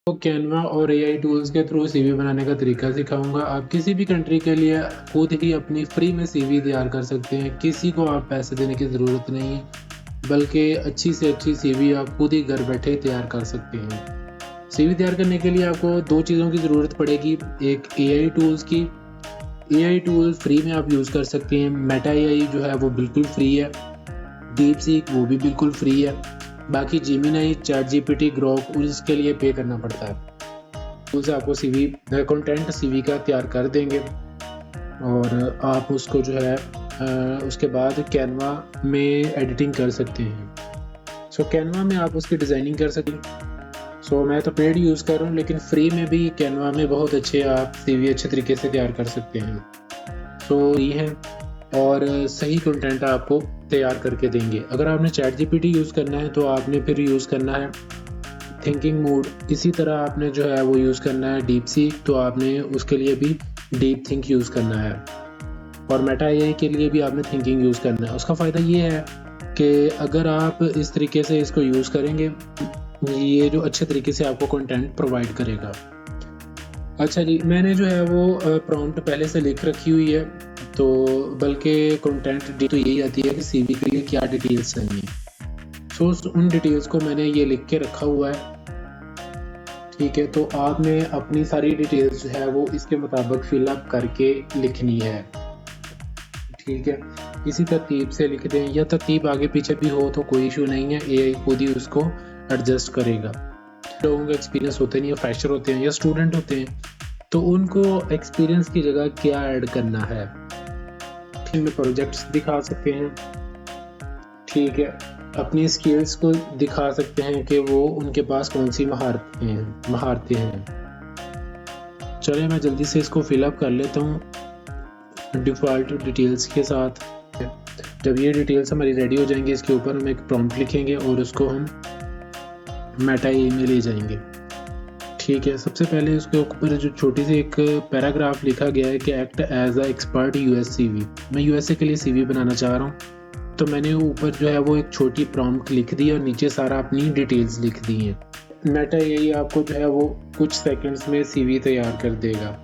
तो कैनवा और AI tools के थ्रू सीवी बनाने का तरीका सिखाऊंगा। आप किसी भी कंट्री के लिए खुद ही अपनी फ्री में सीवी तैयार कर सकते हैं। किसी को आप पैसे देने की ज़रूरत नहीं है, बल्कि अच्छी से अच्छी सीवी आप खुद ही घर बैठे तैयार कर सकते हैं। सीवी तैयार करने के लिए आपको दो चीज़ों की ज़रूरत पड़ेगी। एक एआई टूल्स की। एआई टूल फ्री में आप यूज़ कर सकते हैं। मेटा एआई जो है वो बिल्कुल फ्री है। डीप सीक वो भी बिल्कुल फ्री है। बाकी जेमिनी, चैट जीपीटी, ग्रोक उसके लिए पे करना पड़ता है। टूल्स आपको सीवी कंटेंट सीवी का तैयार कर देंगे और आप उसको जो है उसके बाद कैनवा में एडिटिंग कर सकते हैं। सो कैनवा में आप उसकी डिज़ाइनिंग कर सकें। सो मैं तो पेड यूज़ कर रहा हूँ, लेकिन फ्री में भी कैनवा में बहुत अच्छे आप सीवी अच्छे तरीके से तैयार कर सकते हैं। सो ये है, और सही कंटेंट आपको तैयार करके देंगे। अगर आपने चैट जीपीटी यूज़ करना है तो आपने फिर यूज़ करना है थिंकिंग मोड। इसी तरह आपने जो है वो यूज़ करना है डीप सीक, तो आपने उसके लिए भी डीप थिंक यूज़ करना है। और मेटा एआई के लिए भी आपने थिंकिंग यूज़ करना है। उसका फ़ायदा ये है कि अगर आप इस तरीके से इसको यूज़ करेंगे, ये जो अच्छे तरीके से आपको कंटेंट प्रोवाइड करेगा। अच्छा जी, मैंने जो है वो प्रॉम्प्ट पहले से लिख रखी हुई है, तो बल्कि कंटेंट तो यही आती है कि सीवी के लिए क्या डिटेल्स चाहिए। सो उन डिटेल्स को मैंने ये लिख के रखा हुआ है। ठीक है, तो आपने अपनी सारी डिटेल्स जो है वो इसके मुताबिक फिलअप करके लिखनी है। ठीक है, इसी तरतीब से लिख दें, या तरतीब आगे पीछे भी हो तो कोई इशू नहीं है, एआई खुद ही उसको एडजस्ट करेगा। लोगों का एक्सपीरियंस होते नहीं है, फ्रेशर होते हैं या स्टूडेंट होते हैं, तो उनको एक्सपीरियंस की जगह क्या ऐड करना है। इनमें प्रोजेक्ट्स दिखा सकते हैं। ठीक है, अपनी स्किल्स को दिखा सकते हैं कि वो उनके पास कौन सी महारतें हैं। चलिए मैं जल्दी से इसको फिलअप कर लेता हूँ डिफ़ॉल्ट डिटेल्स के साथ। जब ये डिटेल्स हमारी रेडी हो जाएंगी, इसके ऊपर हम एक प्रॉम्प्ट लिखेंगे और उसको हम मेटा एआई में ले जाएंगे। ठीक है, सबसे पहले उसके ऊपर जो छोटी सी एक पैराग्राफ लिखा गया है कि act as a expert US CV. मैं यूएसए के लिए सीवी बनाना चाह रहा हूँ, तो मैंने ऊपर जो है वो एक छोटी प्रॉम्प्ट लिख दी और नीचे सारा अपनी डिटेल्स लिख दी हैं। मेटा एआई आपको जो है वो कुछ सेकंड्स में सीवी तैयार कर देगा।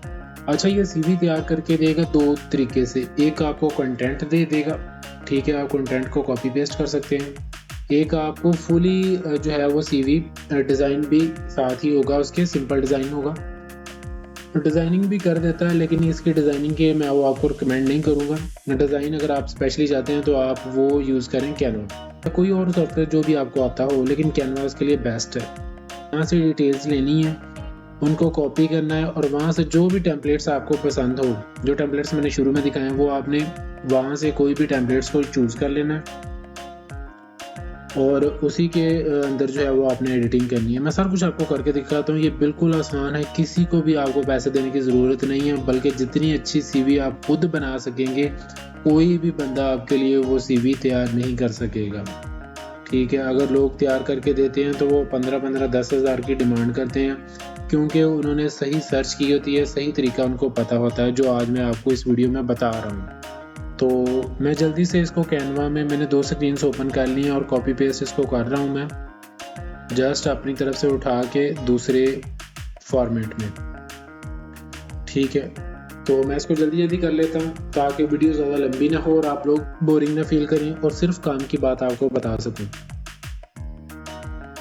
अच्छा, ये सीवी तैयार करके देगा दो तरीके से। एक आपको कंटेंट दे देगा। ठीक है, आप कंटेंट को कॉपी पेस्ट कर सकते हैं। एक आपको फुली जो है वो सीवी डिज़ाइन भी साथ ही होगा, उसके सिंपल डिज़ाइन होगा। डिज़ाइनिंग भी कर देता है, लेकिन इसकी डिज़ाइनिंग के मैं वो आपको रिकमेंड नहीं करूँगा। डिज़ाइन अगर आप स्पेशली चाहते हैं तो आप वो यूज़ करें कैनवा, कोई और सॉफ्टवेयर जो भी आपको आता हो, लेकिन कैनवा उसके लिए बेस्ट है। यहाँ से डिटेल्स लेनी है, उनको कॉपी करना है और वहाँ से जो भी टेम्पलेट्स आपको पसंद हो, जो टेम्पलेट्स मैंने शुरू में दिखाए हैं, वो आपने वहाँ से कोई भी टेम्पलेट्स को चूज़ कर लेना है और उसी के अंदर जो है वो आपने एडिटिंग करनी है। मैं सब कुछ आपको करके दिखाता हूँ। ये बिल्कुल आसान है, किसी को भी आपको पैसे देने की ज़रूरत नहीं है, बल्कि जितनी अच्छी सीवी आप खुद बना सकेंगे, कोई भी बंदा आपके लिए वो सीवी तैयार नहीं कर सकेगा। ठीक है, अगर लोग तैयार करके देते हैं तो वो 15-15, 10,000 की डिमांड करते हैं, क्योंकि उन्होंने सही सर्च की होती है, सही तरीका उनको पता होता है, जो आज मैं आपको इस वीडियो में बता रहा हूँ। तो मैं जल्दी से इसको कैनवा में मैंने 2 स्क्रीन्स ओपन कर ली हैं और कॉपी पेस्ट इसको कर रहा हूँ मैं, जस्ट अपनी तरफ से उठा के दूसरे फॉर्मेट में। ठीक है, तो मैं इसको जल्दी जल्दी कर लेता हूँ ताकि वीडियो ज़्यादा लंबी ना हो और आप लोग बोरिंग ना फील करें और सिर्फ काम की बात आपको बता सकूँ।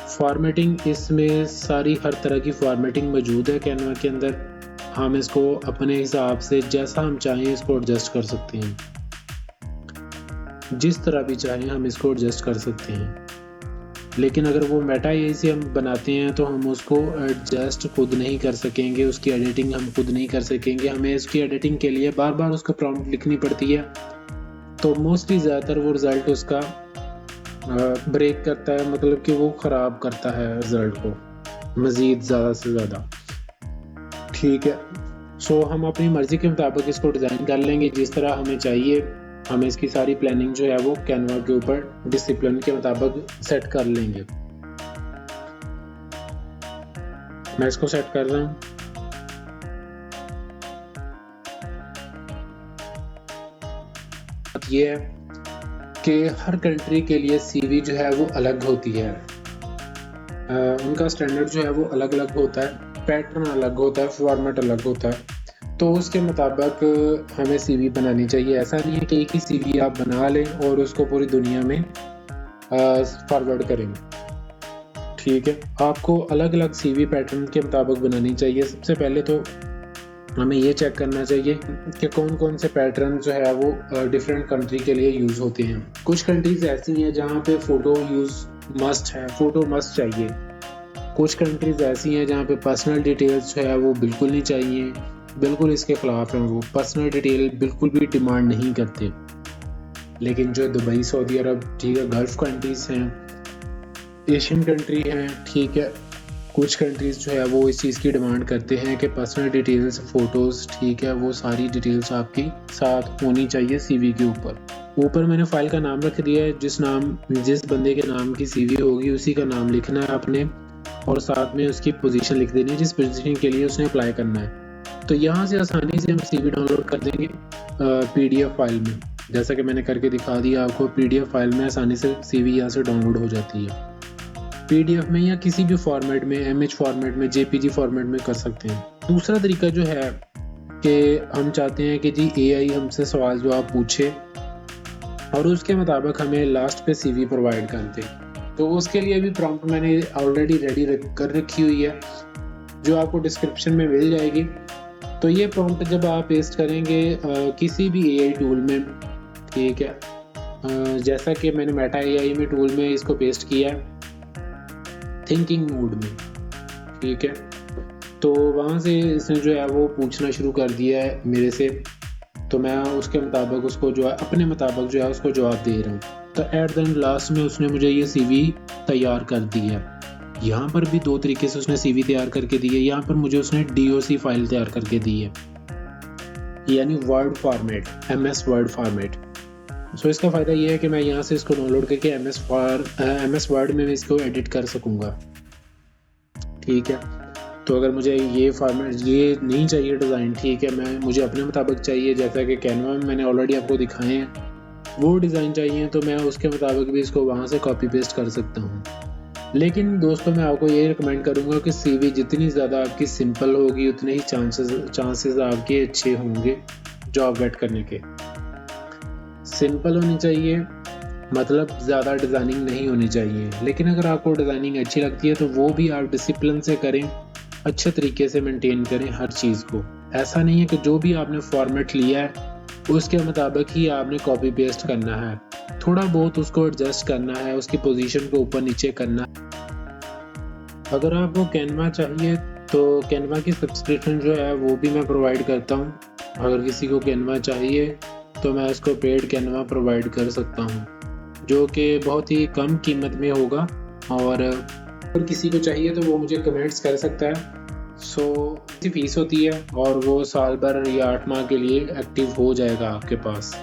फॉर्मेटिंग, इसमें सारी हर तरह की फॉर्मेटिंग मौजूद है कैनवा के अंदर। हम इसको अपने हिसाब से जैसा हम चाहें इसको एडजस्ट कर सकते हैं, जिस तरह भी चाहें हम इसको एडजस्ट कर सकते हैं। लेकिन अगर वो मेटा एआई से हम बनाते हैं तो हम उसको एडजस्ट खुद नहीं कर सकेंगे, उसकी एडिटिंग हम खुद नहीं कर सकेंगे। हमें उसकी एडिटिंग के लिए बार बार उसका प्रॉम्प्ट लिखनी पड़ती है, तो मोस्टली ज़्यादातर वो रिज़ल्ट उसका ब्रेक करता है, मतलब कि वो ख़राब करता है रिज़ल्ट को मज़ीद ज़्यादा से ज़्यादा। ठीक है, सो हम अपनी मर्ज़ी के मुताबिक इसको डिज़ाइन कर लेंगे जिस तरह हमें चाहिए। हम इसकी सारी प्लानिंग जो है वो कैनवा के ऊपर डिसिप्लिन के मुताबिक सेट कर लेंगे। मैं इसको सेट कर रहा हूँ। ये है कि हर कंट्री के लिए सीवी जो है वो अलग होती है। उनका स्टैंडर्ड जो है वो अलग अलग होता है, पैटर्न अलग होता है, फॉर्मेट अलग होता है। तो उसके मुताबिक हमें सीवी बनानी चाहिए। ऐसा नहीं है कि एक ही सीवी आप बना लें और उसको पूरी दुनिया में फॉरवर्ड करें। ठीक है, आपको अलग अलग सीवी पैटर्न के मुताबिक बनानी चाहिए। सबसे पहले तो हमें ये चेक करना चाहिए कि कौन कौन से पैटर्न जो है वो डिफरेंट कंट्री के लिए यूज़ होते हैं। कुछ कंट्रीज ऐसी हैं जहाँ पे फ़ोटो यूज़ मस्ट है, फ़ोटो मस्ट चाहिए। कुछ कंट्रीज ऐसी हैं जहाँ पे पर्सनल डिटेल्स जो है वो बिल्कुल नहीं चाहिए, बिल्कुल इसके ख़िलाफ़ हैं। वो पर्सनल डिटेल बिल्कुल भी डिमांड नहीं करते। लेकिन जो दुबई, सऊदी अरब, ठीक है, गल्फ़ कंट्रीज़ हैं, एशियन कंट्री हैं, ठीक है, कुछ कंट्रीज़ जो है वो इस चीज़ की डिमांड करते हैं कि पर्सनल डिटेल्स, फ़ोटोज़, ठीक है, वो सारी डिटेल्स आपकी साथ होनी चाहिए सीवी के ऊपर मैंने फ़ाइल का नाम रख दिया है। जिस बंदे के नाम की सीवी होगी उसी का नाम लिखना है आपने, और साथ में उसकी पोजीशन लिख देनी है जिस पोजीशन के लिए उसने अप्लाई करना है। तो यहाँ से आसानी से हम सीवी डाउनलोड कर देंगे PDF फाइल में। जैसा कि मैंने करके दिखा दिया आपको, PDF फाइल में आसानी से सीवी यहाँ से डाउनलोड हो जाती है। PDF में या किसी भी फॉर्मेट में, MH फॉर्मेट में, JPG फॉर्मेट में कर सकते हैं। दूसरा तरीका जो है कि हम चाहते हैं कि जी AI हमसे सवाल जवाब पूछे और उसके मुताबिक हमें लास्ट पे CV प्रोवाइड कर दे। तो उसके लिए भी प्रॉम्प्ट मैंने ऑलरेडी रेडी कर रखी हुई है, जो आपको डिस्क्रिप्शन में मिल जाएगी। तो ये प्रॉम्प्ट जब आप पेस्ट करेंगे किसी भी AI टूल में, ठीक है, जैसा कि मैंने मेटा AI में टूल में इसको पेस्ट किया है थिंकिंग मोड में, ठीक है, तो वहाँ से इसने जो है वो पूछना शुरू कर दिया है मेरे से। तो मैं उसके मुताबिक उसको जो है अपने मुताबिक जो है उसको जवाब दे रहा हूँ। तो एट द एंड लास्ट में उसने मुझे ये CV तैयार कर दी है। यहाँ पर भी दो तरीके से उसने CV तैयार करके दी है। यहाँ पर मुझे उसने DOC फाइल तैयार करके दी है, यानी word format, MS word format. So इसका फ़ायदा ये है कि मैं यहाँ से इसको डाउनलोड करके MS वर्ड में भी इसको एडिट कर सकूँगा, ठीक है। तो अगर मुझे ये फॉर्मेट ये नहीं चाहिए डिज़ाइन, ठीक है, मुझे अपने मुताबिक चाहिए, जैसा कि कैनवा में मैंने ऑलरेडी आपको दिखाए हैं वो डिज़ाइन चाहिए, तो मैं उसके मुताबिक भी इसको वहाँ से कॉपी पेस्ट कर सकता हूँ। लेकिन दोस्तों मैं आपको ये रिकमेंड करूँगा कि CV जितनी ज़्यादा आपकी सिंपल होगी उतने ही चांसेस आपके अच्छे होंगे जॉब गेट करने के। सिंपल होनी चाहिए, मतलब ज़्यादा डिज़ाइनिंग नहीं होनी चाहिए। लेकिन अगर आपको डिज़ाइनिंग अच्छी लगती है तो वो भी आप डिसिप्लिन से करें, अच्छे तरीके से मेंटेन करें हर चीज़ को। ऐसा नहीं है कि जो भी आपने फॉर्मेट लिया है उसके मुताबिक ही आपने कॉपी पेस्ट करना है, थोड़ा बहुत उसको एडजस्ट करना है, उसकी पोजीशन को ऊपर नीचे करना है। अगर आपको कैनवा चाहिए तो कैनवा की सब्सक्रिप्शन जो है वो भी मैं प्रोवाइड करता हूँ। अगर किसी को कैनवा चाहिए तो मैं उसको पेड कैनवा प्रोवाइड कर सकता हूँ, जो कि बहुत ही कम कीमत में होगा। और अगर किसी को चाहिए तो वो मुझे कमेंट्स कर सकता है। इसकी फ़ीस होती है और वो साल भर या 8 माह के लिए एक्टिव हो जाएगा आपके पास।